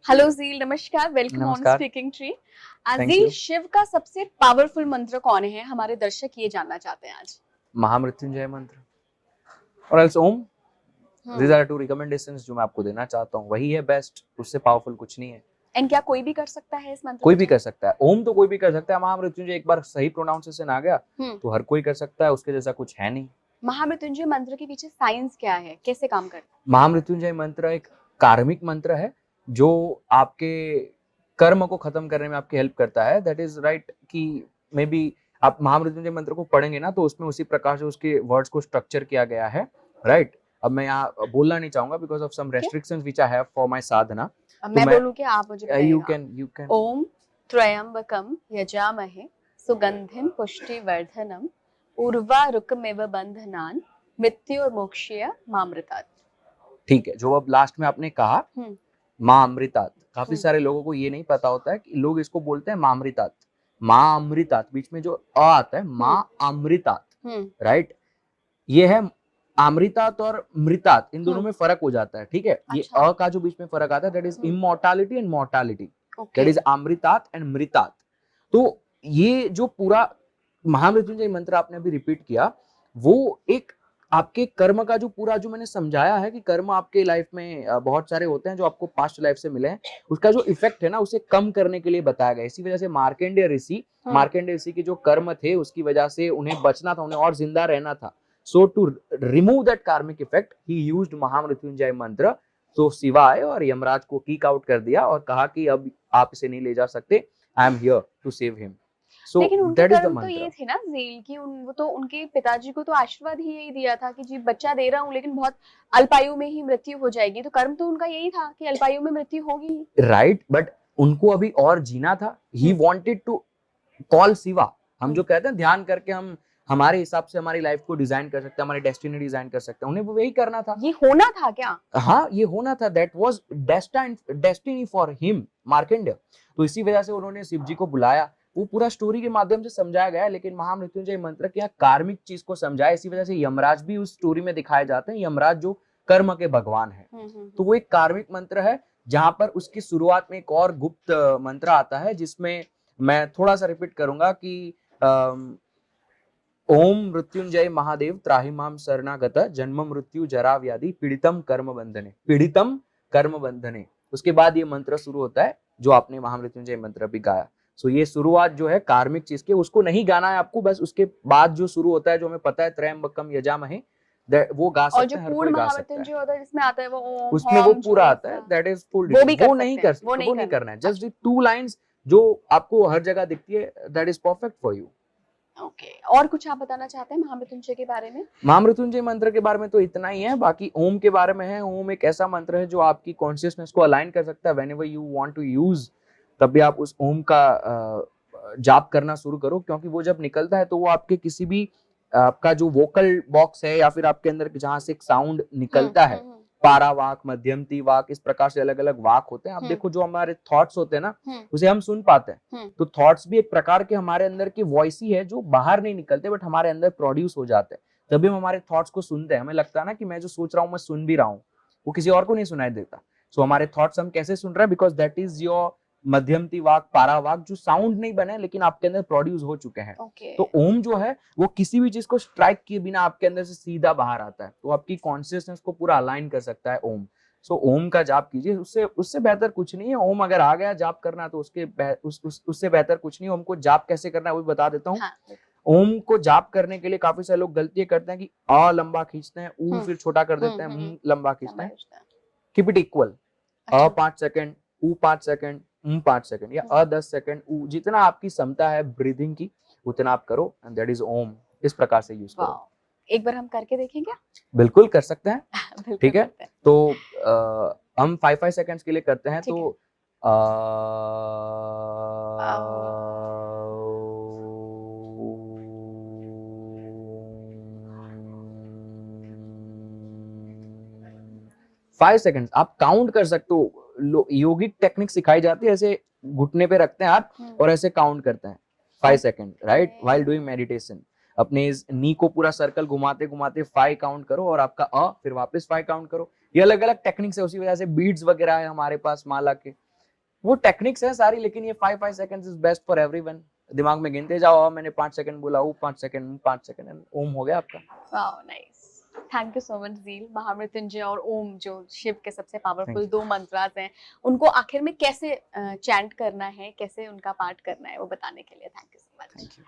Hello Zeel, नमस्कार, welcome on नमस्कार। Speaking Tree. Thank Zeel, you. Shiv का सबसे पावरफुल मंत्र कौन है? हमारे दर्शक ये जानना चाहते हैं आज। महामृत्युंजय मंत्र और else Om. These hmm. Are two recommendations जो मैं आपको देना चाहता हूँ, वही है बेस्ट, उससे पावरफुल कुछ नहीं है। एंड क्या कोई भी कर सकता है इस मंत्र कोई को भी जाप? कर सकता है, ओम तो कोई भी कर सकता है, महामृत्युंजय एक बार सही प्रोनाउंसिएशन आ गया हम्म। तो हर कोई कर सकता है, उसके जैसा कुछ है नहीं। महामृत्युंजय मंत्र के पीछे साइंस क्या है? कैसे काम करता महामृत्युंजय मंत्र एक कार्मिक मंत्र है जो आपके कर्म को खत्म करने में आपकी हेल्प करता है। दैट इज राइट कि मे बी आप महामृत्युंजय मंत्र को पढ़ेंगे ना तो उसमें उसी प्रकार से उसके वर्ड्स को स्ट्रक्चर किया गया है, राइट। अब मैं यहाँ बोलना नहीं चाहूंगा बिकॉज ऑफ सम है? क्या? Restrictions which I have for my sadhana. अब तो मैं मैं बोलूं कि आप मुझे यू बताइएगा। कैन यू कैन ओम त्र्यंबकम यजामहे सुगंधिम पुष्टिवर्धनम उर्वारुकमिव बंधनान मृत्युर्मोक्षय मामृतात्। ठीक है, जो अब लास्ट में आपने कहा हम्म। माँ अमृतात, काफी हम्म। सारे लोगों को ये नहीं पता होता है कि लोग इसको बोलते हैं माँ अमृतात। माँ अमृतात बीच में जो अ आता है, माँ अमृतात, हम्म। राइट। ये है अमृतात और मृतात, इन दोनों हम्म। में फर्क हो जाता है, ठीक है। ये अच्छा। अ का जो बीच में फर्क आता है, that is immortality and mortality. That okay. Is अमृतात एंड मृतात। तो ये जो पूरा महामृत्युंजय मंत्र आपने अभी रिपीट किया, वो एक आपके कर्म का जो पूरा जो मैंने समझाया है कि कर्म आपके लाइफ में बहुत सारे होते हैं जो आपको पास्ट लाइफ से मिले हैं, उसका जो इफेक्ट है ना उसे कम करने के लिए बताया गया। इसी वजह से मार्केंडेय ऋषि के जो कर्म थे उसकी वजह से उन्हें बचना था, उन्हें और जिंदा रहना था। सो टू रिमूव दैट कार्मिक इफेक्ट ही यूज्ड महामृत्युंजय मंत्र। तो शिवा आए और यमराज को किक आउट कर दिया और कहा कि अब आप इसे नहीं ले जा सकते, I am here to save him. So लेकिन उनके दैट इज द कर्म तो ये मंत्र। थे ना ज़ील की वो तो उनके पिताजी को तो आशीर्वाद ही यही दिया था कि जी बच्चा दे रहा हूँ लेकिन बहुत अल्पायु में ही मृत्यु हो जाएगी, तो कर्म तो उनका यही था कि अल्पायु में मृत्यु होगी ही। राइट, बट उनको अभी और जीना था। He wanted to call Shiva. हम जो कहते हैं ध्यान करके हम हमारे हिसाब से हमारी लाइफ को डिजाइन कर सकते हैं, हमारी डेस्टिनी डिजाइन कर सकते हैं, उन्हें वो वही करना था। ये होना था क्या? हाँ, ये होना था, that was destiny for him, Markandeya. तो इसी वजह से उन्होंने शिव जी को बुलाया। वो पूरा स्टोरी के माध्यम से समझाया गया है, लेकिन महामृत्युंजय मंत्र क्या कार्मिक चीज को समझाया, इसी वजह से यमराज भी उस स्टोरी में दिखाए जाते हैं। यमराज जो कर्म के भगवान है, तो वो एक कार्मिक मंत्र है। जहां पर उसकी शुरुआत में एक और गुप्त मंत्र आता है जिसमें मैं थोड़ा सा रिपीट करूंगा कि ओम मृत्युंजय महादेव त्राहिमाम शरणागत जन्म मृत्यु जरा व्याधि पीड़ितम कर्म बंधने। उसके बाद ये मंत्र शुरू होता है जो आपने महामृत्युंजय मंत्र भी गाया। सो ये शुरुआत जो है कार्मिक चीज के, उसको नहीं गाना है आपको, बस उसके बाद जो शुरू होता है जो हमें पता है, त्रयंबकम यजामहे, वो गा और जो सकते हैं, हर पूर्ण कोई गा सकता है। महामृत्युंजय होता है जिसमें आता है वो ओम उसमें वो होम जो पूरा आता है, ऐसा, दैट इज फुल वो डिटेल। भी कर सकते हैं, वो नहीं वो नहीं करना है, करना। जस्ट अच्छा। 2 लाइन्स जो आपको हर जगह दिखती है, that is perfect for you. Okay, और कुछ आप बताना चाहते हैं महामृत्युंजय के बारे में? महामृत्युंजय मंत्र के बारे में तो इतना ही है। बाकी ओम के बारे में है, ओम एक ऐसा मंत्र है जो आपकी कॉन्शियसनेस को अलाइन कर सकता है। Whenever you want to use, तब भी आप उस ओम का जाप करना शुरू करो, क्योंकि वो जब निकलता है तो वो आपके किसी भी आपका जो वोकल बॉक्स है या फिर आपके अंदर जहां से एक साउंड निकलता है, पारा वाक, मध्यमती वाक, इस प्रकार से अलग अलग वाक होते हैं। आप देखो जो हमारे थॉट्स होते हैं ना, उसे हम सुन पाते हैं। तो थॉट्स भी एक प्रकार के हमारे अंदर की वॉइस ही है जो बाहर नहीं निकलते बट हमारे अंदर प्रोड्यूस हो जाते हैं। तभी हम हमारे थॉट्स को सुनते हैं, हमें लगता है ना कि मैं जो सोच रहा हूँ मैं सुन भी रहा हूँ, वो किसी और को नहीं सुनाई देता। सो हमारे थॉट्स हम कैसे सुन रहे हैं, बिकॉज दैट इज योर मध्यमती वाक, पारा वाक, जो साउंड नहीं बने लेकिन आपके अंदर प्रोड्यूस हो चुके हैं। तो ओम जो है वो किसी भी चीज को स्ट्राइक किए बिना आपके अंदर से सीधा बाहर आता है, तो आपकी कॉन्शियसनेस को पूरा अलाइन कर सकता है ओम। सो ओम का जाप कीजिए, उससे उससे बेहतर कुछ नहीं है। ओम अगर आ गया जाप करना तो उससे बेहतर कुछ नहीं। ओम को जाप कैसे करना है वो भी बता देता हूँ। ओम को जाप करने के लिए काफी सारे लोग गलतियां करते हैं कि अ लंबा खींचते हैं, ऊ फिर छोटा कर देते हैं, लंबा खींचते हैं। Keep it equal. A 5 second, ऊ 5 सेकंड, 5 सेकंड, या अ 10 सेकंड, ऊ, जितना आपकी क्षमता है ब्रीदिंग की उतना आप करो, एंड दैट इज ओम। इस प्रकार से यूज करो। एक बार हम करके देखें क्या? बिल्कुल कर सकते हैं। बिल्कुल ठीक है, करते हैं। तो हम 5-5 सेकंड्स के लिए करते हैं। ठीक है। तो आ, 5 सेकंड आप काउंट कर सकते हो। योगिक टेक्निक सिखाई जाती है, ऐसे घुटने पे रखते हैं हाथ और ऐसे काउंट करते हैं 5 second, right, while doing meditation. अपने इस नी को पूरा सर्कल घुमाते घुमाते 5 काउंट करो और आपका फिर वापस 5 काउंट करो। ये अलग अलग टेक्निक्स है, उसी वजह से बीड्स वगैरह है हमारे पास माला के। वो टेक्निक्स है सारी, लेकिन ये 5 seconds is best for everyone. दिमाग में गिनते जाओ, मैंने 5 सेकंड बोला, वो 5 सेकंड, 5 सेकंड, ओम हो गया आपका। Wow nice, thank you so much Zeel. Mahamrityunjaya और ओम जो शिव के सबसे पावरफुल Thank 2 मंत्रास हैं, उनको आखिर में कैसे चैंट करना है, कैसे उनका पाठ करना है, वो बताने के लिए thank you so much. Thank you.